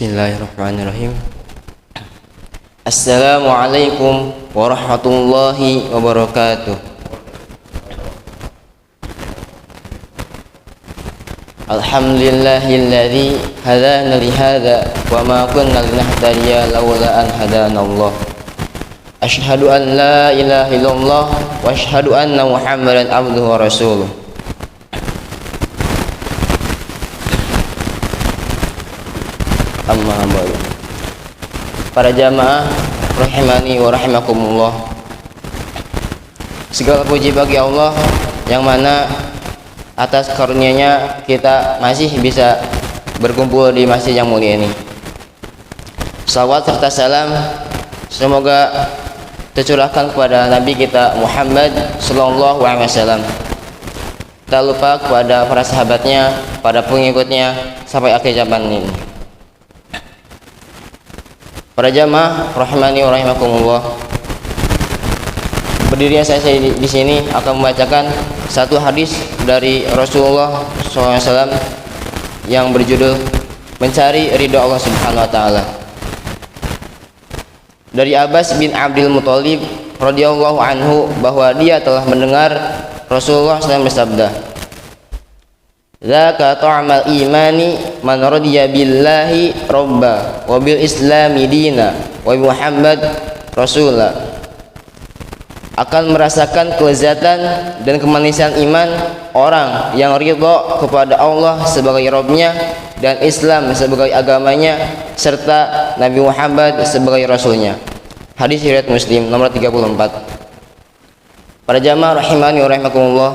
Bismillahirrahmanirrahim. Assalamualaikum warahmatullahi wabarakatuh. Alhamdulillahilladzi hadana li hadza wa ma kunna linahtadiya laula an hadanallah. Asyhadu an la ilaha illallah wa asyhadu anna Muhammadan abduhu wa rasuluh. Amma ba'du. Para jamaah rahimani wa rahimakumullah. Segala puji bagi Allah yang mana atas karunia-Nya kita masih bisa berkumpul di masjid yang mulia ini. Salawat serta salam semoga tercurahkan kepada Nabi kita Muhammad sallallahu alaihi wasallam. Tak lupa kepada para sahabatnya, para pengikutnya sampai akhir zaman ini. Para jamaah rahimani wa rahimakumullah. Berdirinya saya di sini akan membacakan satu hadis dari Rasulullah SAW yang berjudul Mencari Ridha Allah Subhanahu wa taala. Dari Abbas bin Abdul Muthalib radhiyallahu anhu bahwa dia telah mendengar Rasulullah SAW bersabda, "Dzaka ta'mal imani man radiya billahi robba wa bil islami dina wa Muhammad rasula." Akan merasakan kelezatan dan kemanisan iman orang yang ridha kepada Allah sebagai Rabb-Nya dan Islam sebagai agamanya serta Nabi Muhammad sebagai Rasulnya. Hadis riwayat Muslim nomor 34. Para jamaah rahimani wa rahimakumullah.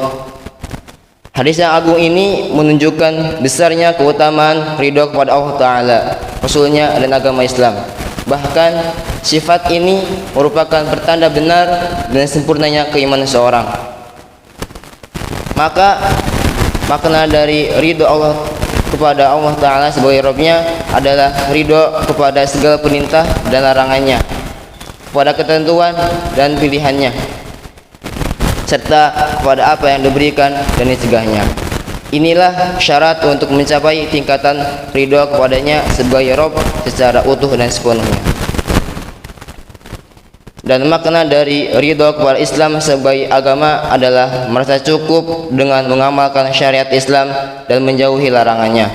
Hadis yang agung ini menunjukkan besarnya keutamaan ridha kepada Allah Ta'ala, Rasulnya dan agama Islam. Bahkan sifat ini merupakan pertanda benar dan sempurnanya keimanan seorang. Maka makna dari ridha Allah kepada Allah Ta'ala sebagai Rabb-Nya adalah ridha kepada segala perintah dan larangannya, kepada ketentuan dan pilihannya, serta kepada apa yang diberikan dan dicegahnya. Inilah syarat untuk mencapai tingkatan ridha kepadanya sebagai Rabb secara utuh dan sepenuhnya. Dan makna dari ridha kepada Islam sebagai agama adalah merasa cukup dengan mengamalkan syariat Islam dan menjauhi larangannya.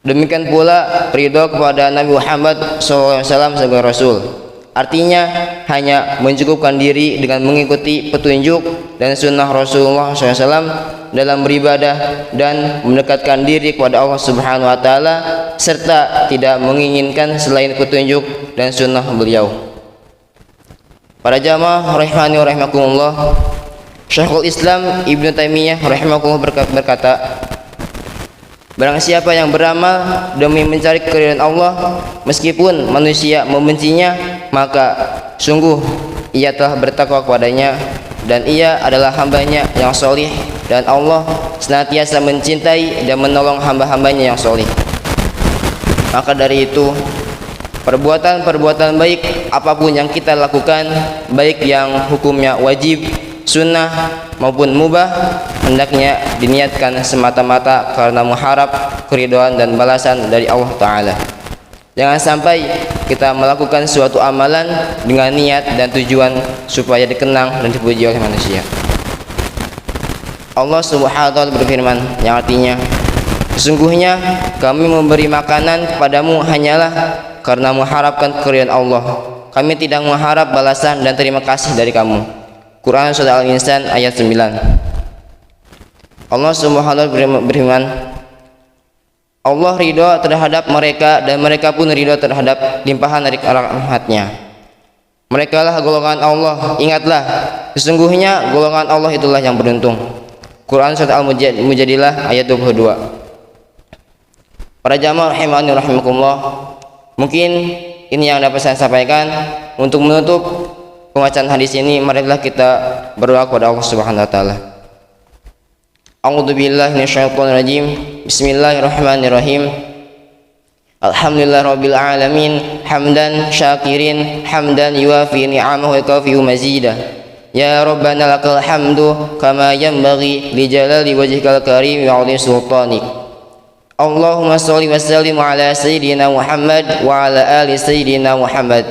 Demikian pula ridha kepada Nabi Muhammad SAW sebagai Rasul. Artinya hanya mencukupkan diri dengan mengikuti petunjuk dan sunnah Rasulullah SAW dalam beribadah dan mendekatkan diri kepada Allah Subhanahu wa taala serta tidak menginginkan selain petunjuk dan sunnah beliau. Para jamaah rahimani wa rahimakumullah, Syekhul Islam Ibnu Taimiyah rahimahullah berkata, barang siapa yang beramal demi mencari keridhaan Allah meskipun manusia membencinya, maka sungguh ia telah bertakwa kepadanya dan ia adalah hambanya yang solih, dan Allah senantiasa mencintai dan menolong hamba-hambanya yang solih. Maka dari itu, perbuatan-perbuatan baik apapun yang kita lakukan, baik yang hukumnya wajib, sunnah maupun mubah, hendaknya diniatkan semata-mata karena mengharap keridhaan dan balasan dari Allah Ta'ala. Jangan sampai kita melakukan suatu amalan dengan niat dan tujuan supaya dikenang dan dipuji oleh manusia. Allah Subhanahu wa taala berfirman yang artinya, sesungguhnya kami memberi makanan kepadamu hanyalah karena mengharapkan keridhaan Allah. Kami tidak mengharap balasan dan terima kasih dari kamu. Quran Surah Al-Insan ayat 9. Allah Subhanahu wa taala berfirman, Allah ridha terhadap mereka dan mereka pun ridha terhadap limpahan dari rahmat-Nya. Mereka lah golongan Allah. Ingatlah, sesungguhnya golongan Allah itulah yang beruntung. Quran Surah Al-Mujadilah ayat 22. Para jamaah rahimani rahimakumullah, mungkin ini yang dapat saya sampaikan. Untuk menutup pembacaan hadis ini, marilah kita berdoa kepada Allah Subhanahu wa taala. A'udzubillahi minasyaitonirrajim. Bismillahirrahmanirrahim. Alhamdulillahirabbil alamin, hamdan syakirin, hamdan yuwafi ni'amahu wa yukafi'u mazidah. Ya Rabbana lakal hamdu kama yanbaghi li jalali wajhikal karim wa 'azimi sultanik. Allahumma sholli wa sallim ala sayyidina Muhammad wa ala ali sayyidina Muhammad.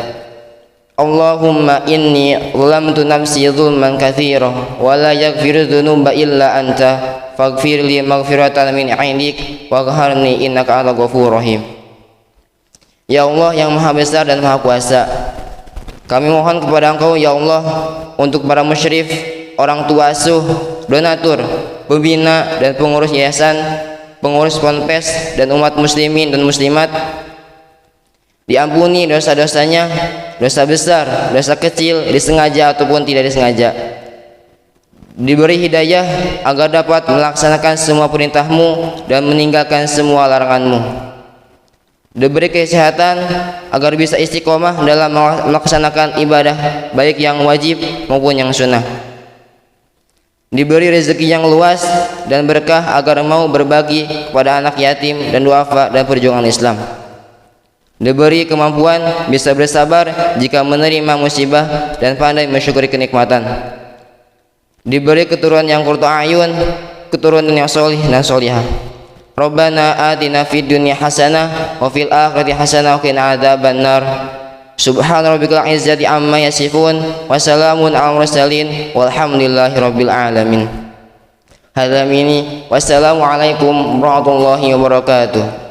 Allahumma inni zalamtu nafsi zulman katsira wa la yaghfiru dzunuba illa anta faghfir li maghfiratan min 'indik waghfirni innaka antal ghafurur rahim. Ya Allah yang Maha Besar dan Maha Kuasa, kami mohon kepada Engkau ya Allah untuk para musyrif, orang tua asuh, donatur, pembina dan pengurus yayasan, pengurus ponpes dan umat muslimin dan muslimat, diampuni dosa-dosanya, dosa besar, dosa kecil, disengaja ataupun tidak disengaja. Diberi hidayah agar dapat melaksanakan semua perintah-Mu dan meninggalkan semua larangan-Mu. Diberi kesehatan agar bisa istiqomah dalam melaksanakan ibadah baik yang wajib maupun yang sunnah. Diberi rezeki yang luas dan berkah agar mau berbagi kepada anak yatim dan duafa dan perjuangan Islam. Diberi kemampuan bisa bersabar jika menerima musibah dan pandai mensyukuri kenikmatan. Diberi keturunan yang qurratu a'yun, keturunan yang sholih dan sholihah. Rabbana atina fid dunya hasanah wa fil akhirati hasanah wa qina adzabannar. Subhana rabbikal izzati amma yasifun wa salamun alal mursalin walhamdulillahi rabbil alamin. Hadza minni wassalamu alaikum warahmatullahi wabarakatuh.